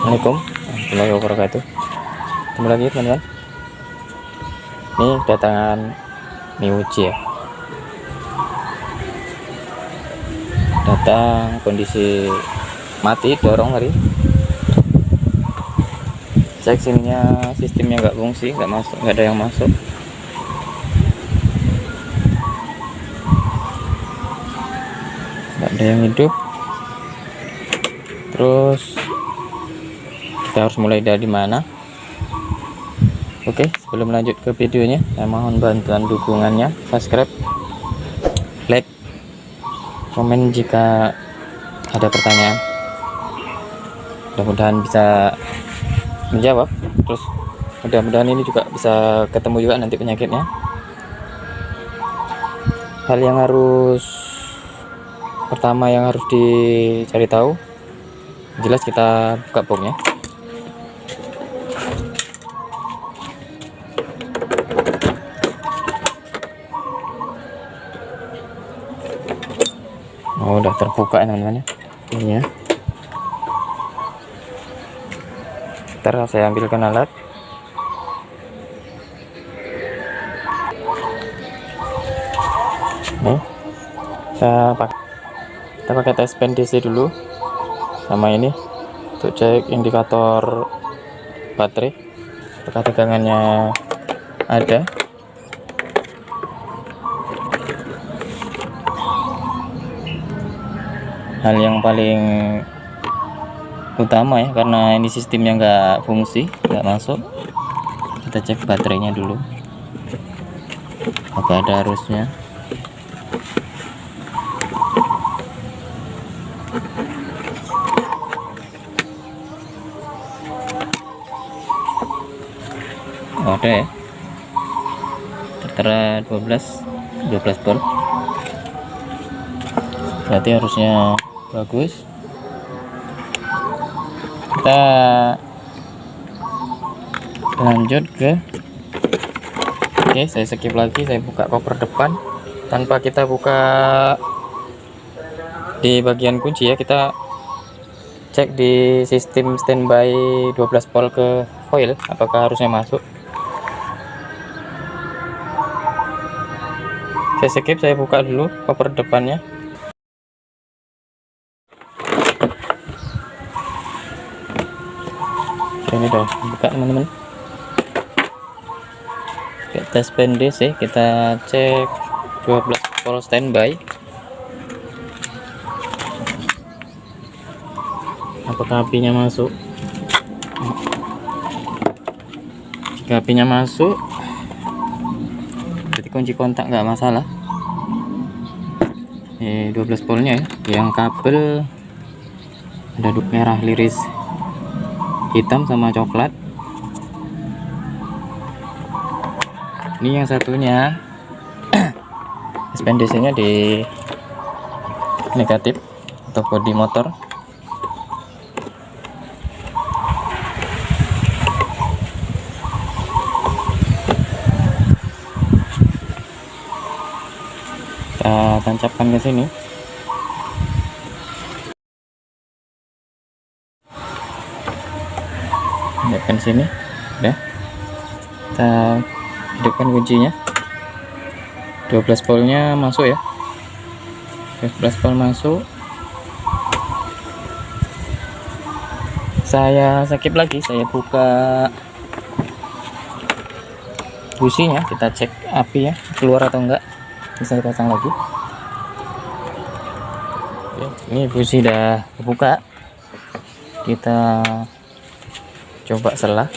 Assalamualaikum warahmatullahi wabarakatuh. Ketemu lagi teman-teman. Ini kedatangan Miuji ya. Datang kondisi mati, dorong tadi. Cek sininya, sistemnya nggak fungsi, nggak masuk, nggak ada yang masuk. Nggak ada yang hidup. Terus kita harus mulai dari mana? Oke, sebelum lanjut ke videonya, saya mohon bantuan dukungannya, subscribe, like, komen jika ada pertanyaan. Mudah-mudahan bisa menjawab. Terus mudah-mudahan ini juga bisa ketemu juga nanti penyakitnya. Hal yang pertama yang harus dicari tahu, jelas kita buka boxnya. Oh, udah terbuka ya teman-teman ya. Ini ya. Ntar saya ambilkan alat. Nih, kita pakai tes pen DC dulu sama ini untuk cek indikator baterai, apakah tegangannya ada. Hal yang paling utama ya, karena ini sistemnya nggak fungsi, nggak masuk, kita cek baterainya dulu apa ada arusnya. Oh, ada ya, tertera 12 volt, berarti harusnya bagus. Kita lanjut ke saya skip lagi, saya buka koper depan tanpa kita buka di bagian kunci ya. Kita cek di sistem standby 12 volt ke coil, apakah harusnya masuk. Saya skip, saya buka dulu koper depannya. Ini udah buka teman-teman. Tes pen DC, kita cek 12 volt standby, apakah apinya masuk. Jika apinya masuk, berarti kunci kontak nggak masalah. 12 voltnya ya, yang kabel ada merah liris hitam sama coklat. Ini yang satunya SPNDC nya di negatif atau bodi motor. Kita tancapkan ke sini. Hidupkan sini, udah. Kita hidupkan kuncinya. 12 voltnya masuk ya. 12 volt masuk. Saya skip lagi, saya buka businya, kita cek api ya keluar atau enggak. Bisa dipasang lagi. Oke, ini busi udah kebuka. Kita coba selah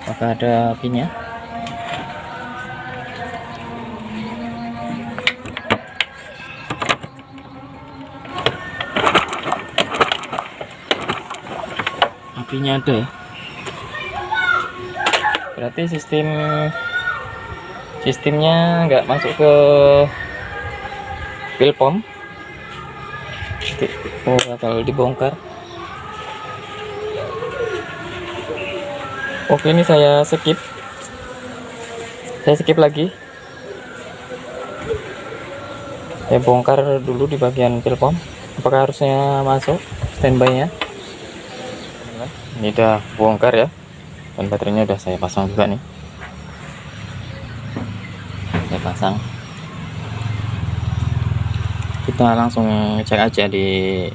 apakah ada apinya. Apinya ada ya, berarti sistemnya nggak masuk ke pilpom. Oh, bakal dibongkar. Oke, ini saya skip lagi. Saya bongkar dulu di bagian pilpom, apakah harusnya masuk. standby nya. Ini udah bongkar ya, dan baterainya udah saya pasang juga nih. Saya pasang, kita langsung cek aja di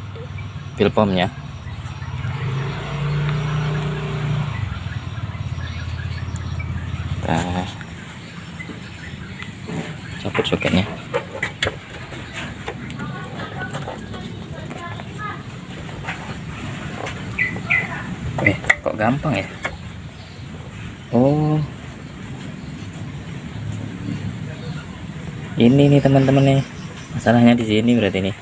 pilpomnya. Kita cabut soketnya. Kok gampang ya? Oh, ini nih teman-teman nih, masalahnya di sini berarti nih.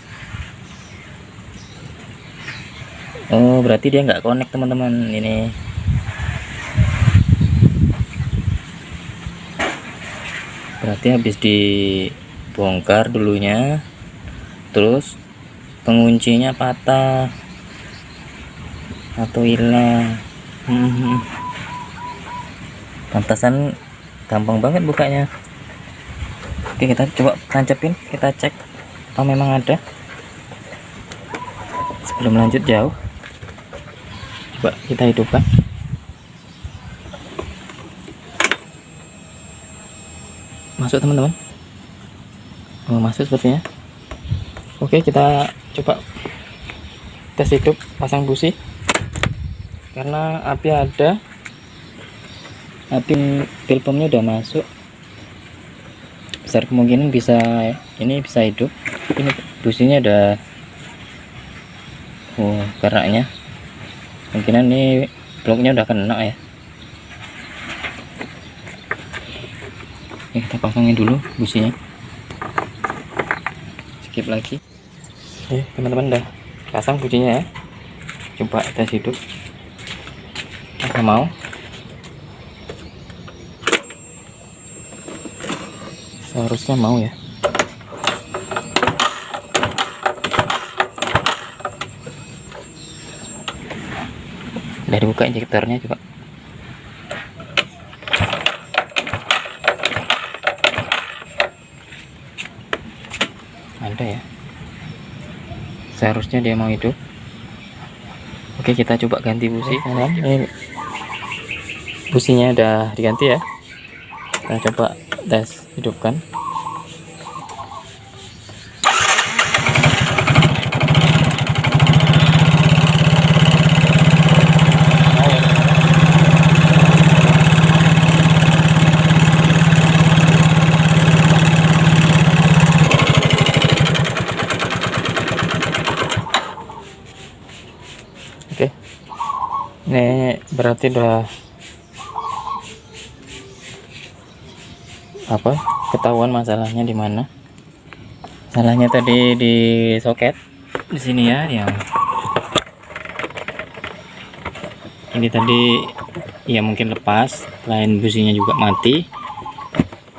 Oh, berarti dia nggak connect teman-teman ini. Berarti habis dibongkar dulunya, terus penguncinya patah atau hilang. Pantasan gampang banget bukanya. Oke, kita coba tancapin, kita cek apa memang ada. Sebelum lanjut jauh, coba kita hidupkan. Masuk teman-teman. Oh, masuk sepertinya. Oke, kita coba tes hidup, pasang busi. Karena api ada, api pilpomnya udah masuk, besar kemungkinan bisa ini bisa hidup. Ini businya udah keraknya, kemungkinan ini bloknya udah kena ya. Oke, kita pasangin dulu businya, skip lagi. Oke teman-teman, udah pasang businya ya. Coba tes hidup, apa mau. Seharusnya mau ya. Udah dibuka injektornya, coba. Ada ya, seharusnya dia mau hidup. Oke, kita coba ganti busi. Ini businya udah diganti ya. Kita coba tes hidupkan. Oke, ini berarti udah ketahuan masalahnya di mana. Masalahnya tadi di soket di sini ya, yang ini tadi ya mungkin lepas, selain businya juga mati,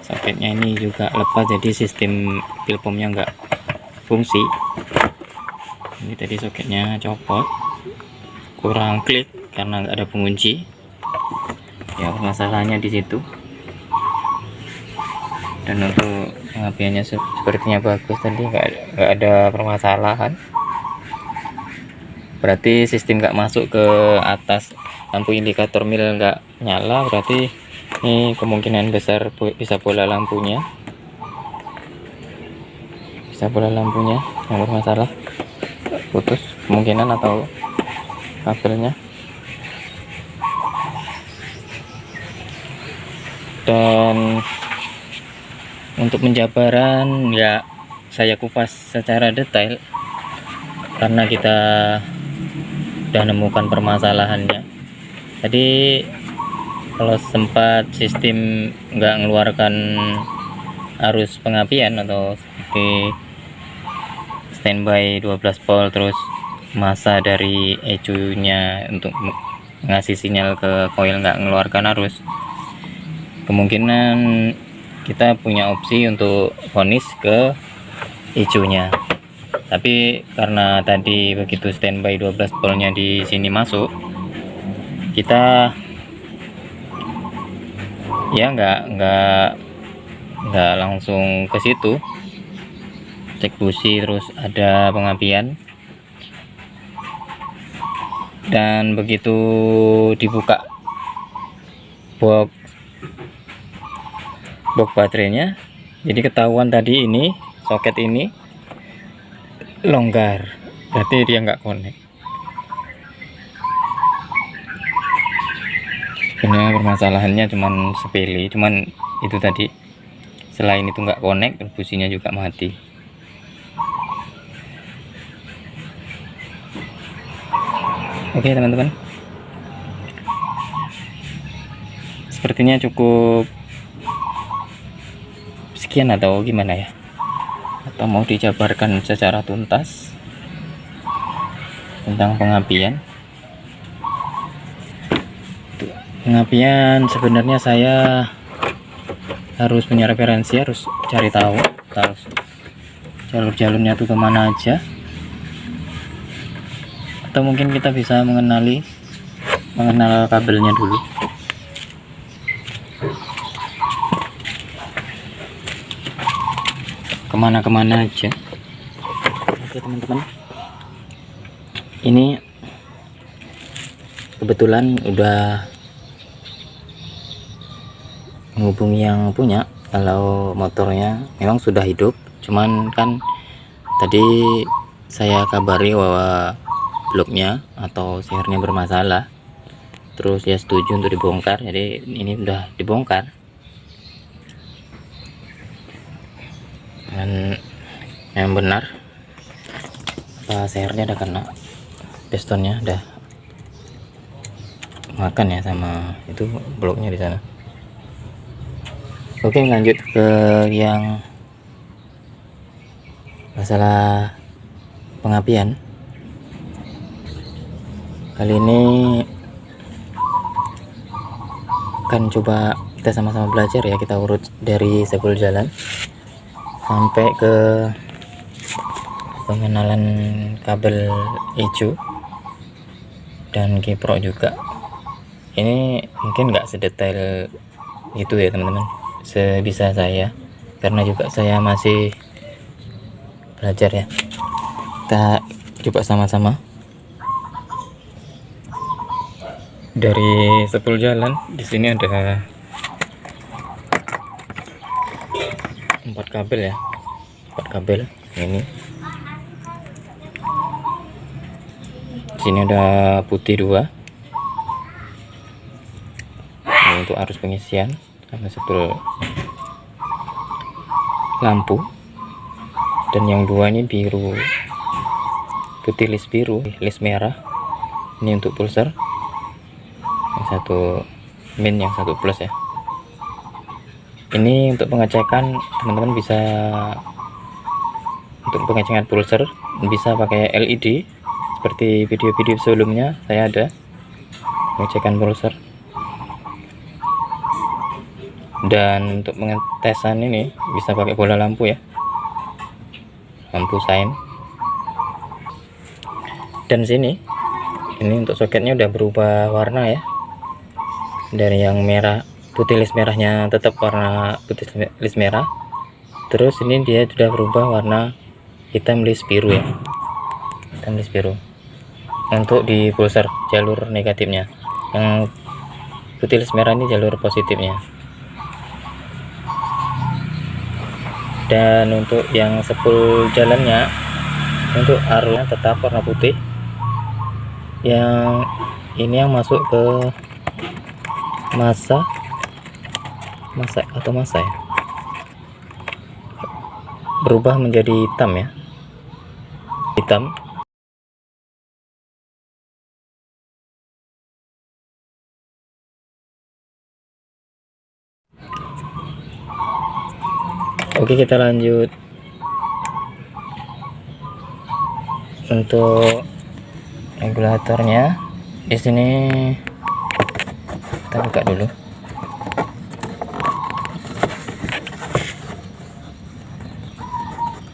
soketnya ini juga lepas, jadi sistem pilpomnya nggak fungsi. Ini tadi soketnya copot, kurang klik karena nggak ada pengunci ya, masalahnya di situ. Dan untuk pengapiannya sepertinya bagus, tadi nggak ada permasalahan. Berarti sistem nggak masuk ke atas, lampu indikator mil nggak nyala, berarti ini kemungkinan besar bisa bola lampunya, yang bermasalah, putus kemungkinan, atau kabelnya. Dan untuk penjabaran ya saya kupas secara detail karena kita udah nemukan permasalahannya. Tadi kalau sempat sistem nggak mengeluarkan arus pengapian atau seperti standby 12 volt, terus masa dari ECU nya untuk ngasih sinyal ke koil nggak mengeluarkan arus, kemungkinan kita punya opsi untuk vonis ke ECU nya. Tapi karena tadi begitu standby 12 voltnya di sini masuk, kita ya nggak langsung ke situ, cek busi terus ada pengapian. Dan begitu dibuka box baterainya, jadi ketahuan tadi ini soket ini longgar, berarti dia nggak connect. Sebenarnya permasalahannya cuman sepele, cuman itu tadi, selain itu nggak connect, businya juga mati. Oke teman-teman, sepertinya cukup sekian atau gimana ya, atau mau dijabarkan secara tuntas tentang pengapian. Sebenarnya saya harus punya referensi, harus cari tahu jalur-jalurnya tuh kemana aja, atau mungkin kita bisa mengenal kabelnya dulu. Kemana aja. Oke teman-teman, ini kebetulan udah menghubungi yang punya. Kalau motornya memang sudah hidup, cuman kan tadi saya kabari bahwa bloknya atau sehernya bermasalah, terus dia setuju untuk dibongkar. Jadi ini udah dibongkar, dan yang benar sehernya udah kena, pistonnya udah makan ya sama itu bloknya di sana. Oke, lanjut ke yang masalah pengapian. Kali ini akan coba kita sama-sama belajar ya, kita urut dari sepul jalan sampai ke pengenalan kabel hijau dan kiprok juga. Ini mungkin nggak sedetail itu ya teman-teman, sebisa saya, karena juga saya masih belajar ya. Kita coba sama-sama dari sepul jalan. Di sini ada 4 kabel ya, 4 kabel ini. Di sini ada putih 2 ini untuk arus pengisian sama sepul lampu, dan yang 2 ini biru, putih list biru, list merah ini untuk pulser, yang 1 min, yang 1 plus ya. Ini untuk pengecekan teman-teman bisa, untuk pengecekan pulser bisa pakai LED seperti video-video sebelumnya saya ada pengecekan pulser. Dan untuk pengetesan ini bisa pakai bola lampu ya, lampu sein. Dan sini ini untuk soketnya udah berubah warna ya, dari yang merah putih list merahnya tetap warna putih list merah, terus ini dia sudah berubah warna hitam list biru ya, hitam list biru. Untuk di pulser jalur negatifnya, yang putih list merah ini jalur positifnya. Dan untuk yang sepul jalannya, untuk arusnya tetap warna putih. Yang ini yang masuk ke masa ya, berubah menjadi hitam ya, hitam. Oke, kita lanjut untuk regulatornya. Di sini kita buka dulu.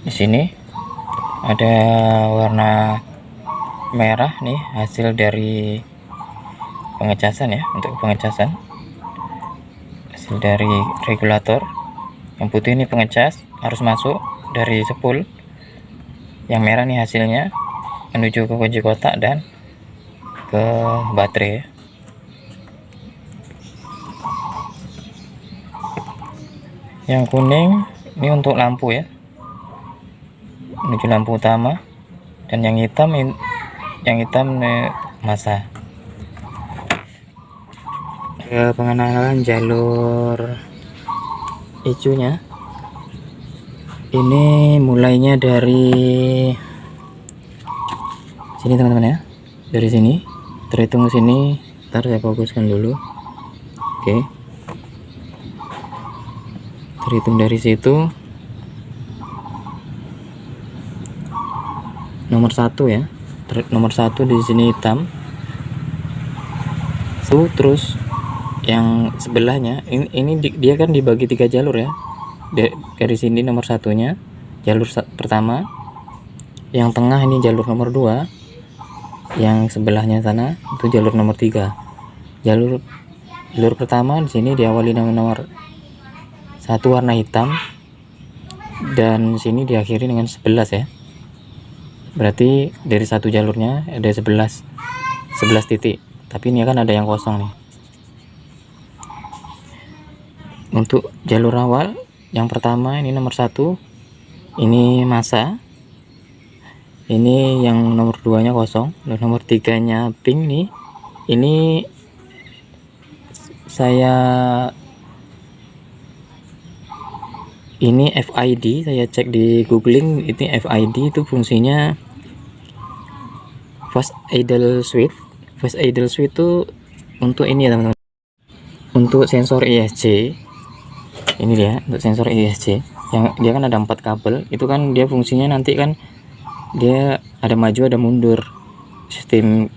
Di sini ada warna merah nih, hasil dari pengecasan ya, untuk pengecasan hasil dari regulator. Yang putih ini pengecas, harus masuk dari sepul. Yang merah nih hasilnya menuju ke kunci kotak dan ke baterai ya. Yang kuning ini untuk lampu ya, menuju lampu utama, dan yang hitam masa. Pengenalan jalur hijaunya ini mulainya dari sini teman-teman ya, dari sini terhitung ke sini. Ntar saya fokuskan dulu. Oke, terhitung dari situ nomor 1 ya, nomor 1 di sini hitam. Terus yang sebelahnya ini dia kan dibagi 3 jalur ya. Dari sini nomor 1-nya jalur pertama, yang tengah ini jalur nomor 2, yang sebelahnya sana itu jalur nomor 3. Jalur pertama di sini diawali dengan nomor 1 warna hitam, dan sini diakhiri dengan 11 ya. Berarti dari satu jalurnya ada 11 titik, tapi ini kan ada yang kosong nih. Untuk jalur awal yang pertama ini nomor 1, ini masa, ini yang nomor 2 nya kosong, dan nomor 3 nya pink nih. Ini ini FID, saya cek di googling, ini FID itu fungsinya fast idle switch. Fast idle switch itu untuk ini ya teman-teman, untuk sensor ESC. Ini dia untuk sensor ESC, yang dia kan ada 4 kabel, itu kan dia fungsinya nanti kan dia ada maju ada mundur, sistem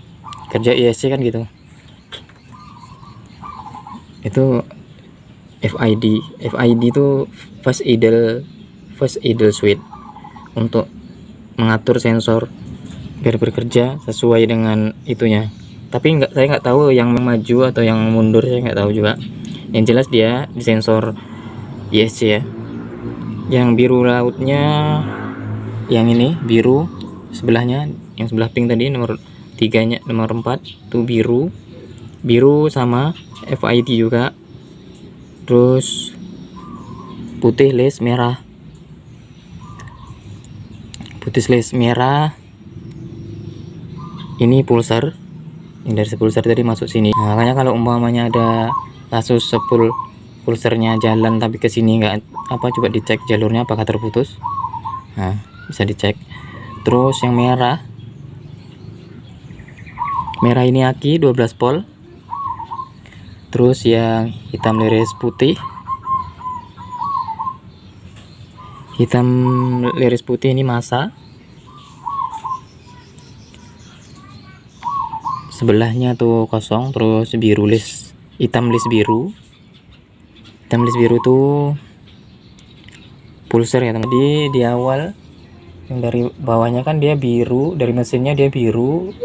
kerja ESC kan gitu. Itu FID itu fast idle switch, untuk mengatur sensor biar bekerja sesuai dengan itunya. Tapi saya nggak tahu yang maju atau yang mundur, saya nggak tahu juga. Yang jelas dia di sensor ESC ya. Yang biru lautnya, yang ini biru sebelahnya, yang sebelah pink tadi nomor 3 nya, nomor 4 itu biru sama FID juga. Terus putih les merah, ini pulsar, yang dari pulsar tadi masuk sini. Nah, makanya kalau umpamanya ada kasus pulsarnya jalan tapi ke sini enggak coba dicek jalurnya apakah terputus. Nah, bisa dicek. Terus yang merah ini aki 12 volt. Terus yang hitam liris putih ini masa. Sebelahnya tuh kosong. Terus hitam list biru tuh pulsar ya teman. Di awal yang dari bawahnya kan dia biru, dari mesinnya dia biru,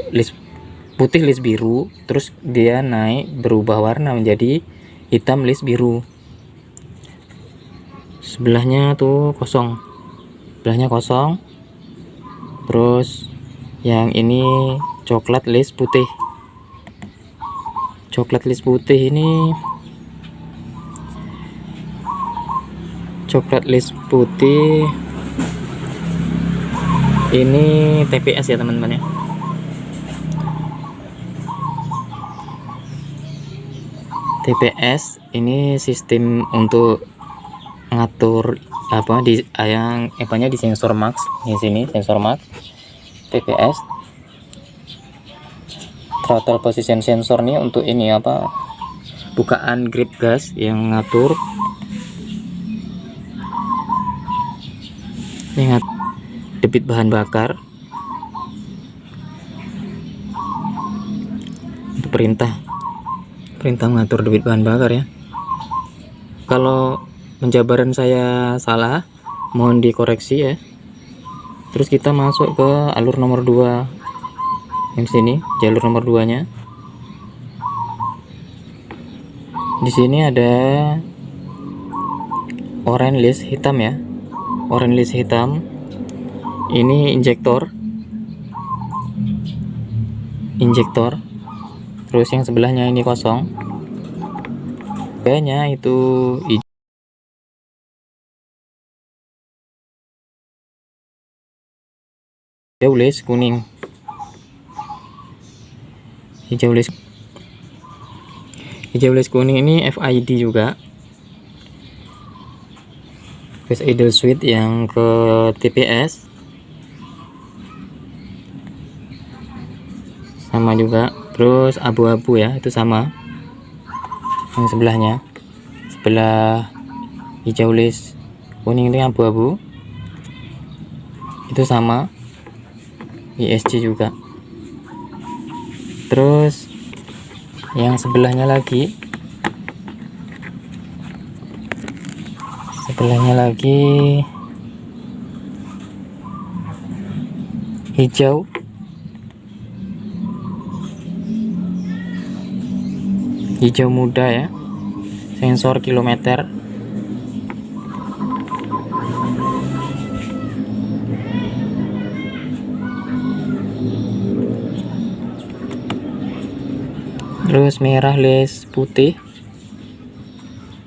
putih list biru, terus dia naik berubah warna menjadi hitam list biru. Sebelahnya tuh kosong, terus yang ini coklat list putih ini, TPS ya teman-teman ya. TPS ini sistem untuk ngatur di sensor max. Di sini sensor max TPS, throttle position sensor nih, untuk ini bukaan grip gas yang ngatur. Ini debit bahan bakar, untuk perintah mengatur debit bahan bakar ya. Kalau penjabaran saya salah, mohon dikoreksi ya. Terus kita masuk ke alur nomor 2 yang sini, jalur nomor 2 nya. Di sini ada orange list hitam ya, ini injektor terus yang sebelahnya ini kosong, kayaknya itu hijau list kuning, hijau list kuning ini FID juga, Face Idle Suite yang ke TPS sama juga. Terus abu-abu ya, itu sama yang sebelahnya, sebelah hijau list kuning ini abu-abu, itu sama ISG juga. Terus yang sebelahnya lagi hijau muda ya, sensor kilometer. Terus merah les putih,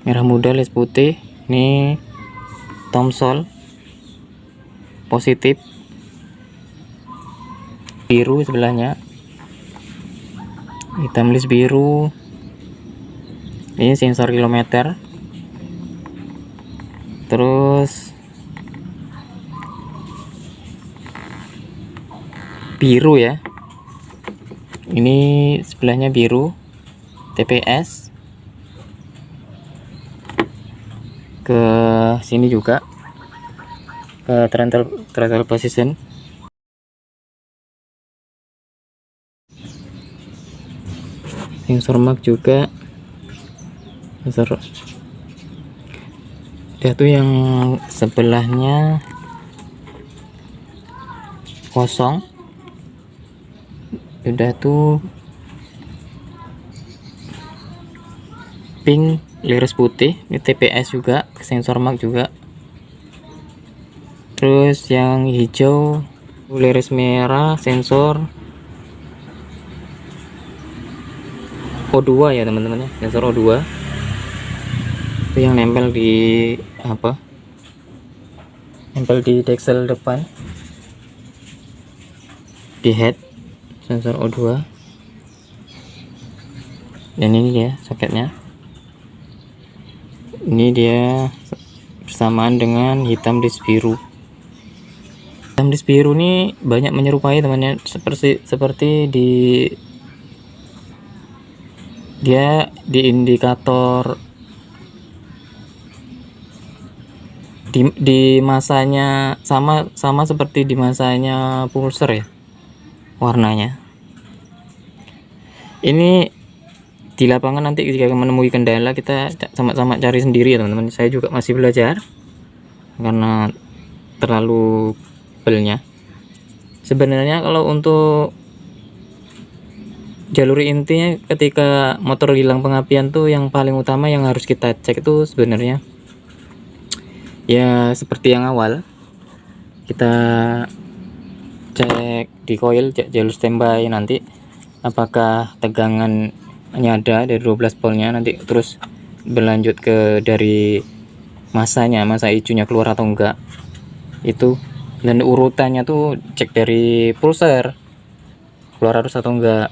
merah muda les putih, ini Thomson positif, biru sebelahnya, hitam list biru, ini sensor kilometer. Terus biru ya, ini sebelahnya biru TPS, ke sini juga ke throttle position. Sensor mark juga, sensor dia tuh yang sebelahnya kosong, udah tuh pink liris putih, ini TPS juga, sensor mark juga. Terus yang hijau liris merah, sensor O2 ya teman-teman ya, sensor O2 itu yang nempel di apa, nempel di deksel depan, di head sensor O2. Dan ini dia soketnya, ini dia bersamaan dengan hitam list biru. Hitam list biru ini banyak menyerupai temannya, seperti dia di indikator di masanya sama seperti di masanya pulsar ya warnanya. Ini di lapangan nanti jika menemui kendala kita sama-sama cari sendiri ya teman-teman. Saya juga masih belajar karena terlalu belnya. Sebenarnya kalau untuk jalur intinya ketika motor hilang pengapian tuh yang paling utama yang harus kita cek itu sebenarnya ya seperti yang awal, kita cek di coil, cek jalur standby nanti apakah tegangannya ada dari 12 voltnya, nanti terus berlanjut ke dari masa hijaunya keluar atau enggak itu, dan urutannya tuh cek dari pulsar keluar arus atau enggak,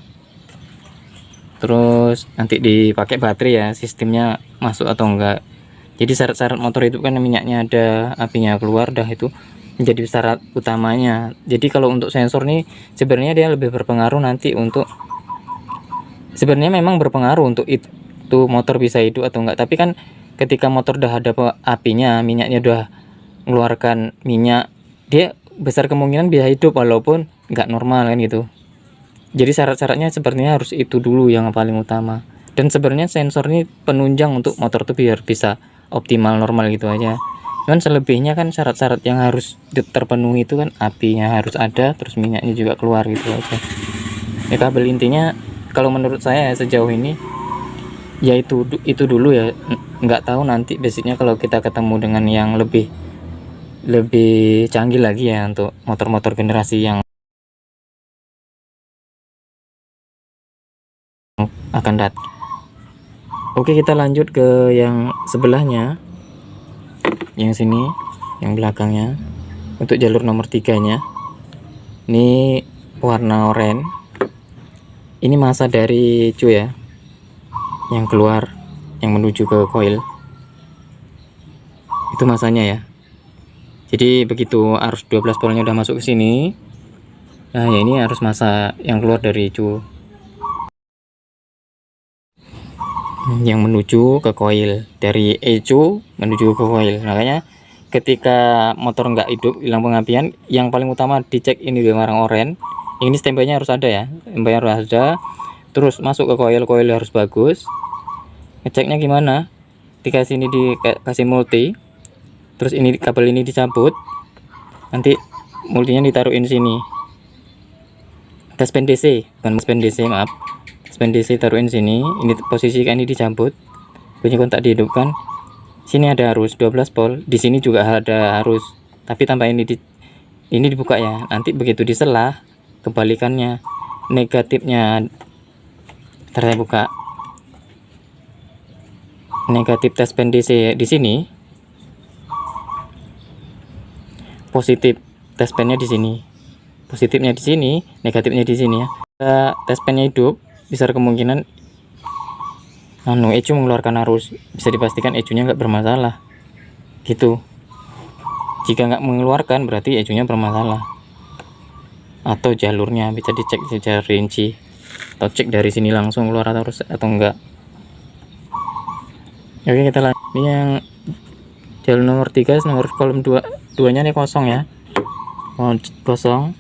terus nanti dipakai baterai ya sistemnya masuk atau enggak. Jadi syarat-syarat motor itu kan minyaknya ada, apinya keluar, dah itu menjadi syarat utamanya. Jadi kalau untuk sensor nih sebenarnya dia lebih berpengaruh nanti untuk, sebenarnya memang berpengaruh untuk itu motor bisa hidup atau enggak, tapi kan ketika motor udah ada apinya, minyaknya udah mengeluarkan minyak, dia besar kemungkinan bisa hidup walaupun enggak normal kan gitu. Jadi syarat-syaratnya sebenarnya harus itu dulu yang paling utama. Dan sebenarnya sensor ini penunjang untuk motor tuh biar bisa optimal normal gitu aja. Cuman selebihnya kan syarat-syarat yang harus terpenuhi itu kan apinya harus ada, terus minyaknya juga keluar gitu aja. Ya kabel intinya kalau menurut saya sejauh ini ya itu dulu ya. Nggak tahu nanti basicnya kalau kita ketemu dengan yang lebih canggih lagi ya untuk motor-motor generasi yang akan datang. Oke, kita lanjut ke yang sebelahnya, yang sini, yang belakangnya. Untuk jalur nomor 3 nya ini warna oranye. Ini massa dari ECU ya, yang keluar, yang menuju ke coil. Itu masanya ya. Jadi begitu arus 12 voltnya udah masuk ke sini, nah ya ini arus massa yang keluar dari ECU yang menuju ke coil, dari ECU menuju ke coil. Makanya ketika motor nggak hidup, hilang pengapian, yang paling utama dicek ini di warna oranye. Ini standby-nya harus ada ya, standby harus ada. Terus masuk ke coil, coil harus bagus. Ngeceknya gimana? Dikasih ini, dikasih multi, terus ini kabel ini dicabut, nanti multinya ditaruhin sini. Tes pen DC, bukan pen DC, maaf. Tes pen DC taruhin sini. Ini posisikan, ini dicabut, bunyi kontak dihidupkan. Sini ada arus 12 volt, di sini juga ada arus, tapi tanpa ini dibuka ya. Nanti begitu diselah, kebalikannya, negatifnya. Ntar saya buka. Negatif tes pen DC di sini, positif tes pennya di sini, positifnya di sini, negatifnya di sini ya. Tes pennya hidup, besar kemungkinan ECU mengeluarkan arus. Bisa dipastikan ECU-nya nggak bermasalah gitu. Jika nggak mengeluarkan berarti ECU-nya bermasalah, atau jalurnya bisa dicek secara rinci, atau cek dari sini langsung keluar arus atau enggak. Oke, kita lanjut. Ini yang jalur nomor 3, nomor kolom 2 nya ini kosong ya, kosong.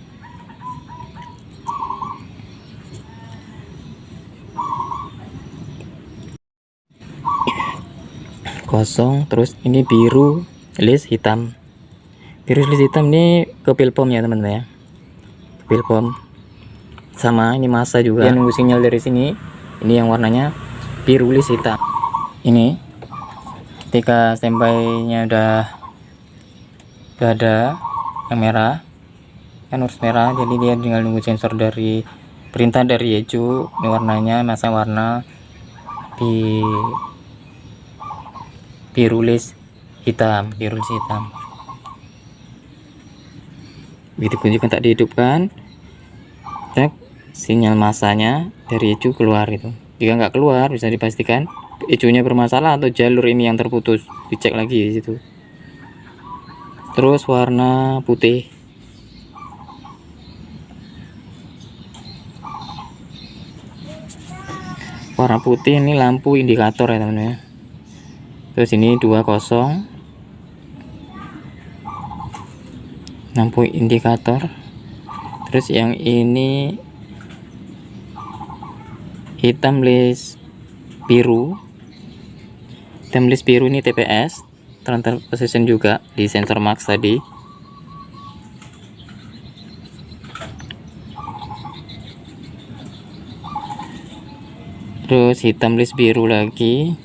Kosong. Terus ini biru list hitam. Biru list hitam ini ke pil pom ya teman-teman ya, pil pom. Sama ini massa juga, dia nunggu sinyal dari sini. Ini yang warnanya biru list hitam. Ini ketika standby nya udah ada yang merah kan, harus merah, jadi dia tinggal nunggu sensor dari perintah dari ECU. Ini warnanya massa warna biru list hitam, biru list hitam. Begitu kunci kontak dihidupkan, cek sinyal massanya dari ECU keluar itu. Jika nggak keluar, bisa dipastikan ECU-nya bermasalah atau jalur ini yang terputus. Dicek lagi di situ. Terus warna putih, warna putih ini lampu indikator ya teman-teman. Terus ini 20, lampu indikator. Terus yang ini hitam list biru. Hitam list biru ini TPS, transfer position juga di sensor max tadi. Terus hitam list biru lagi,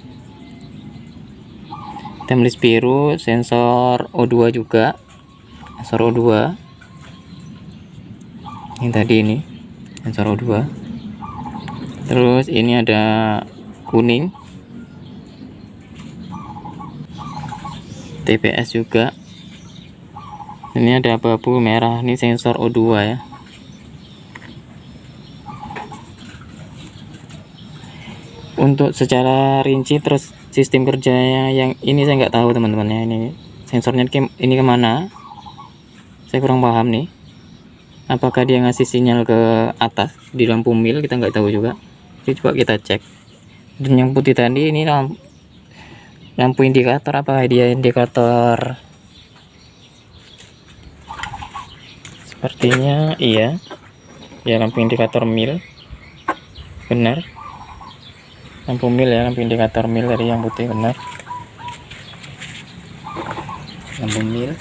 hitam list biru sensor O2 juga, sensor O2 yang tadi ini sensor O2. Terus ini ada kuning TPS juga. Ini ada abu-abu merah, ini sensor O2 ya. Untuk secara rinci terus sistem kerjanya yang ini saya nggak tahu teman-teman ya. Ini sensornya ini kemana, saya kurang paham nih. Apakah dia ngasih sinyal ke atas di lampu mil, kita nggak tahu juga. Jadi coba kita cek. Dan yang putih tadi ini lampu indikator, apa dia indikator? Sepertinya iya ya, lampu indikator mil, benar, lampu mil ya, lampu indikator mil dari yang putih, benar, lampu mil.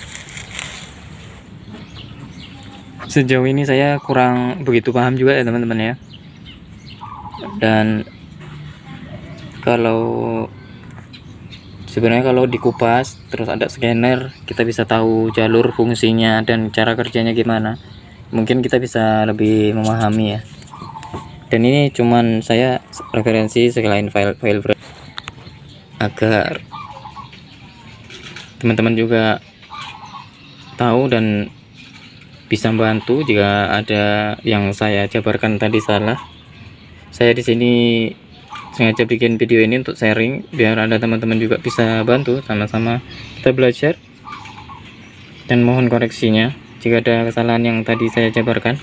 Sejauh ini saya kurang begitu paham juga ya teman-teman ya. Dan sebenarnya kalau dikupas terus ada scanner, kita bisa tahu jalur fungsinya dan cara kerjanya gimana. Mungkin kita bisa lebih memahami ya. Dan ini cuman saya referensi sekalian file agar teman-teman juga tahu dan bisa membantu jika ada yang saya jabarkan tadi salah. Saya di sini sengaja bikin video ini untuk sharing biar ada teman-teman juga bisa bantu, sama-sama kita belajar, dan mohon koreksinya jika ada kesalahan yang tadi saya jabarkan.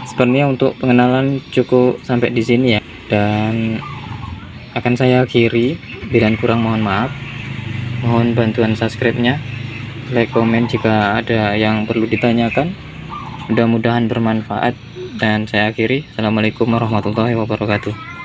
Sebenarnya untuk pengenalan cukup sampai di sini ya, dan akan saya akhiri. Bila kurang mohon maaf. Mohon bantuan subscribe-nya, like, komen jika ada yang perlu ditanyakan. Mudah-mudahan bermanfaat, dan saya akhiri. Assalamualaikum warahmatullahi wabarakatuh.